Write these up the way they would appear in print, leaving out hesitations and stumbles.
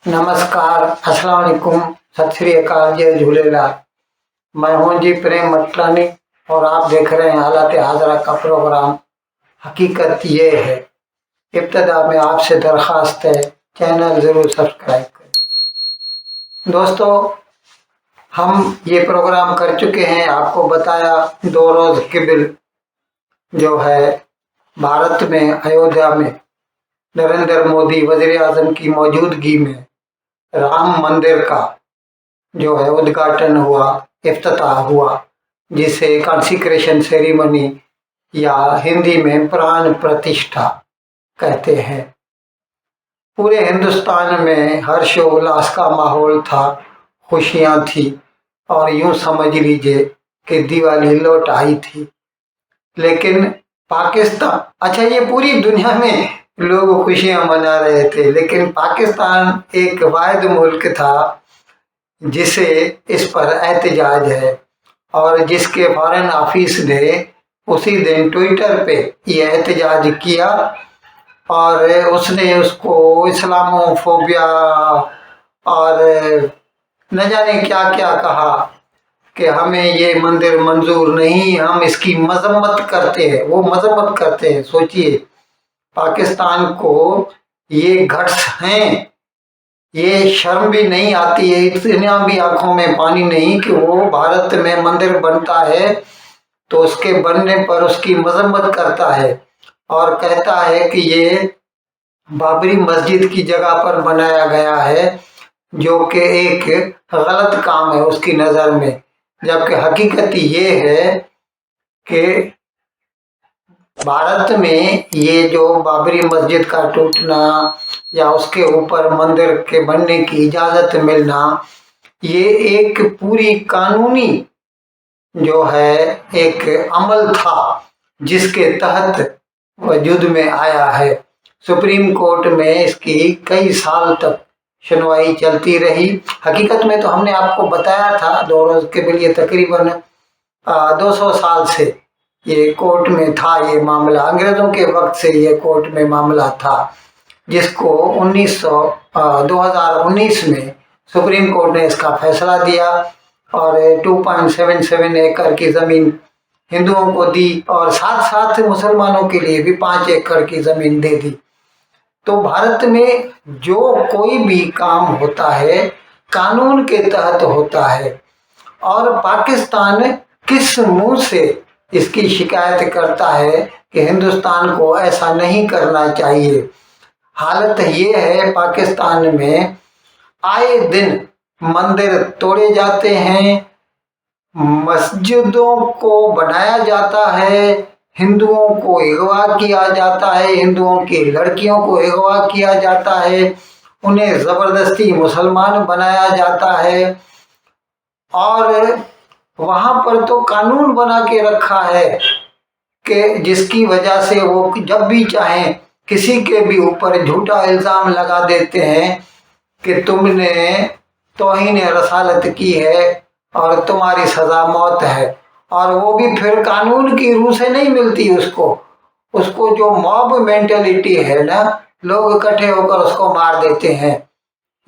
नमस्कार, अस्सलाम वालेकुम, सत श्री अकाल, जय झूलेलाल। मैं हूं जी प्रेम मटलानी और आप देख रहे हैं हालात हाजरा का प्रोग्राम हकीकत ये है। इब्तदा में आपसे दरख्वास्त है, चैनल ज़रूर सब्सक्राइब करें। दोस्तों, हम ये प्रोग्राम कर चुके हैं, आपको बताया 2 रोज़ क़बल जो है भारत में अयोध्या में नरेंद्र मोदी वज़ीर आज़म की मौजूदगी में राम मंदिर का जो है उद्घाटन हुआ, इफ्तिताह हुआ, जिसे कॉन्सिक्रेशन सेरेमनी या हिंदी में प्राण प्रतिष्ठा कहते हैं। पूरे हिंदुस्तान में हर्षोल्लास का माहौल था, खुशियां थी और यूं समझ लीजिए कि दिवाली लौट आई थी। लेकिन पाकिस्तान, अच्छा ये पूरी दुनिया में लोग खुशियां मना रहे थे, लेकिन पाकिस्तान एक वाहिद मुल्क था जिसे इस पर एहतजाज है और जिसके फॉरेन ऑफिस ने उसी दिन ट्विटर पे ये एहतजाज किया और उसने उसको इस्लामोफोबिया और न जाने क्या क्या कहा कि हमें ये मंदिर मंजूर नहीं, हम इसकी मजम्मत करते हैं। वो मजम्मत करते हैं, सोचिए पाकिस्तान को ये गट्स हैं, ये शर्म भी नहीं आती है, इतना भी आंखों में पानी नहीं कि वो भारत में मंदिर बनता है तो उसके बनने पर उसकी मजम्मत करता है और कहता है कि ये बाबरी मस्जिद की जगह पर बनाया गया है, जो कि एक गलत काम है उसकी नज़र में। जबकि हकीकत ये है कि भारत में ये जो बाबरी मस्जिद का टूटना या उसके ऊपर मंदिर के बनने की इजाज़त मिलना, ये एक पूरी कानूनी जो है एक अमल था जिसके तहत वजूद में आया है। सुप्रीम कोर्ट में इसकी कई साल तक सुनवाई चलती रही। हकीकत में तो हमने आपको बताया था 2 रोज़ के लिए तकरीबन 200 साल से ये कोर्ट में था ये मामला, अंग्रेज़ों के वक्त से ये कोर्ट में मामला था, जिसको 2019 में सुप्रीम कोर्ट ने इसका फैसला दिया और 2.77 एकड़ की ज़मीन हिंदुओं को दी और साथ साथ मुसलमानों के लिए भी 5 एकड़ की ज़मीन दे दी। तो भारत में जो कोई भी काम होता है कानून के तहत होता है और पाकिस्तान किस मुंह से इसकी शिकायत करता है कि हिंदुस्तान को ऐसा नहीं करना चाहिए। हालत ये है पाकिस्तान में आए दिन मंदिर तोड़े जाते हैं, मस्जिदों को बनाया जाता है, हिंदुओं को अगवा किया जाता है, हिंदुओं की लड़कियों को अगवा किया जाता है, उन्हें ज़बरदस्ती मुसलमान बनाया जाता है और वहाँ पर तो कानून बना के रखा है कि जिसकी वजह से वो जब भी चाहें किसी के भी ऊपर झूठा इल्ज़ाम लगा देते हैं कि तुमने तौहीन रसालत की है और तुम्हारी सज़ा मौत है। और वो भी फिर कानून की रूह से नहीं मिलती उसको जो मॉब मेंटेलिटी है ना, लोग इकट्ठे होकर उसको मार देते हैं।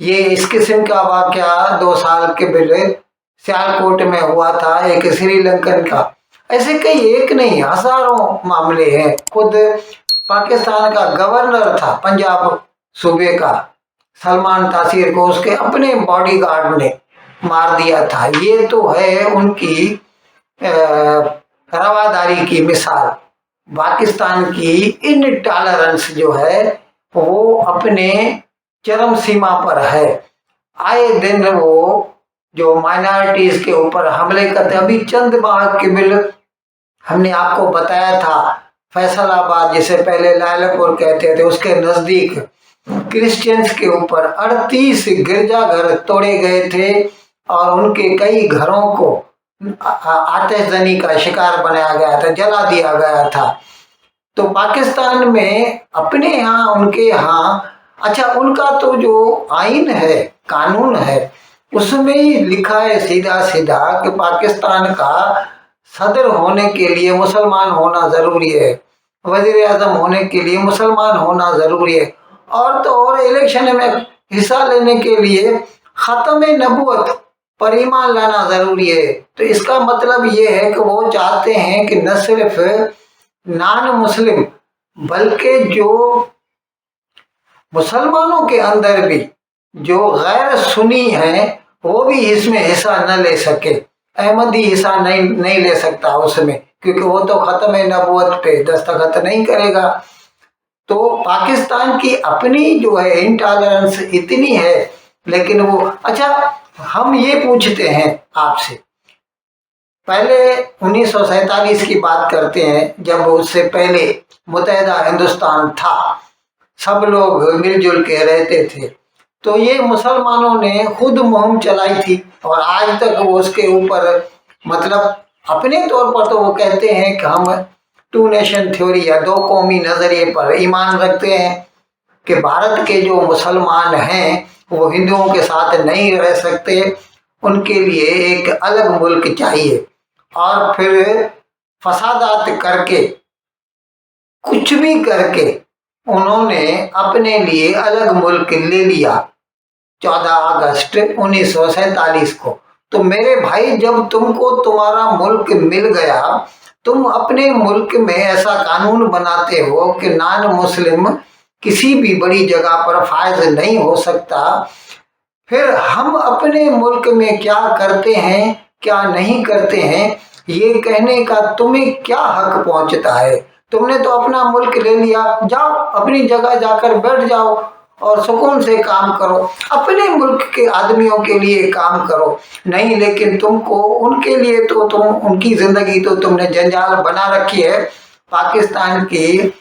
ये इस किस्म का वाकया 2 साल के पहले सियालकोट में हुआ था, एक श्रीलंकन का। ऐसे कई एक नहीं हजारों मामले हैं। खुद पाकिस्तान का गवर्नर था पंजाब सूबे का, सलमान तासीर को उसके अपने बॉडीगार्ड ने मार दिया था। ये तो है उनकी रवादारी की मिसाल। पाकिस्तान की इनटॉलरेंस जो है वो अपने चरम सीमा पर है। आए दिन वो जो माइनॉरिटीज के ऊपर हमले करते, अभी चंद माह के हमने आपको बताया था फैसलाबाद, जिसे पहले लायलापुर कहते थे, उसके नजदीक क्रिश्चियंस के ऊपर 38 गिरजाघर तोड़े गए थे और उनके कई घरों को आतिशबाजी का शिकार बनाया गया था, जला दिया गया था। तो पाकिस्तान में अपने यहाँ उनके यहाँ, अच्छा उनका तो जो आइन है, कानून है, उसमें ही लिखा है सीधा सीधा कि पाकिस्तान का सदर होने के लिए मुसलमान होना ज़रूरी है, वज़ीर आज़म होने के लिए मुसलमान होना ज़रूरी है। और तो और इलेक्शन में हिस्सा लेने के लिए खत्म नबूवत पर ईमान लाना जरूरी है। तो इसका मतलब ये है कि वो चाहते हैं कि न सिर्फ नॉन मुस्लिम बल्कि जो मुसलमानों के अंदर भी जो गैर सुन्नी हैं वो भी इसमें हिस्सा न ले सके। अहमदी हिस्सा नहीं ले सकता उसमें, क्योंकि वो तो खत्म नबूवत पे दस्तखत नहीं करेगा। तो पाकिस्तान की अपनी जो है इंटॉलरेंस इतनी है, लेकिन वो अच्छा हम ये पूछते हैं आपसे, पहले 1947 की बात करते हैं, जब उससे पहले मुत्तहिदा हिंदुस्तान था, सब लोग मिलजुल के रहते थे, तो ये मुसलमानों ने खुद मुहिम चलाई थी और आज तक वो उसके ऊपर मतलब अपने तौर पर तो वो कहते हैं कि हम टू नेशन थ्योरी या दो कौमी नजरिए पर ईमान रखते हैं कि भारत के जो मुसलमान हैं वो हिंदुओं के साथ नहीं रह सकते, उनके लिए एक अलग मुल्क चाहिए। और फिर फसादात करके कुछ भी करके उन्होंने अपने लिए अलग मुल्क ले लिया 14 अगस्त 1947 को। तो मेरे भाई, जब तुमको तुम्हारा मुल्क मिल गया, तुम अपने मुल्क में ऐसा कानून बनाते हो कि नॉन मुस्लिम किसी भी बड़ी जगह पर फायज नहीं हो सकता, फिर हम अपने मुल्क में क्या करते हैं क्या नहीं करते हैं ये कहने का तुम्हें क्या हक पहुंचता है? तुमने तो अपना मुल्क ले लिया, जाओ अपनी जगह जाकर बैठ जाओ और सुकून से काम करो, अपने मुल्क के आदमियों के लिए काम करो। नहीं, लेकिन तुमको उनके लिए तो तुम उनकी जिंदगी तो तुमने जंजाल बना रखी है, पाकिस्तान की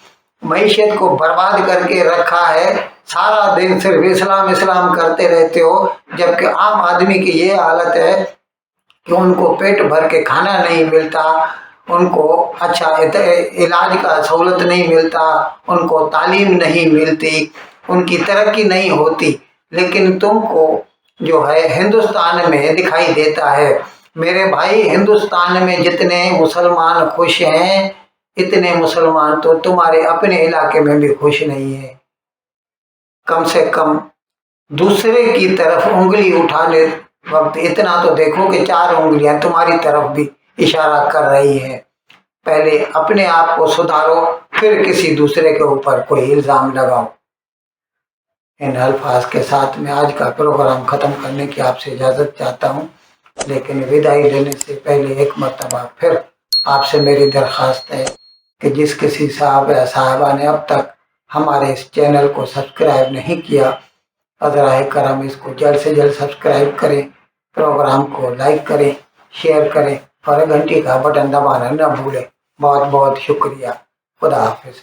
मईशत को बर्बाद करके रखा है। सारा दिन सिर्फ इस्लाम इस्लाम करते रहते हो, जबकि आम आदमी की ये हालत है कि उनको पेट भर के खाना नहीं मिलता, उनको अच्छा इलाज का सहूलत नहीं मिलता, उनको तालीम नहीं मिलती, उनकी तरक्की नहीं होती। लेकिन तुमको जो है हिंदुस्तान में दिखाई देता है। मेरे भाई, हिंदुस्तान में जितने मुसलमान खुश हैं, इतने मुसलमान तो तुम्हारे अपने इलाके में भी खुश नहीं है। कम से कम दूसरे की तरफ उंगली उठाने वक्त इतना तो देखो कि 4 उंगलियां तुम्हारी तरफ भी इशारा कर रही हैं। पहले अपने आप को सुधारो, फिर किसी दूसरे के ऊपर कोई इल्जाम लगाओ। इन अल्फाज के साथ मैं आज का प्रोग्राम खत्म करने की आपसे इजाजत चाहता हूँ, लेकिन विदाई लेने से पहले एक मर्तबा फिर आपसे मेरी दरख्वास्त है कि जिस किसी साहब या साहबा ने अब तक हमारे इस चैनल को सब्सक्राइब नहीं किया, अज़राए करम इसको जल्द से जल्द सब्सक्राइब करें, प्रोग्राम को लाइक करें, शेयर करें और घंटी का बटन दबाना न भूलें। बहुत बहुत शुक्रिया। खुदा हाफिज।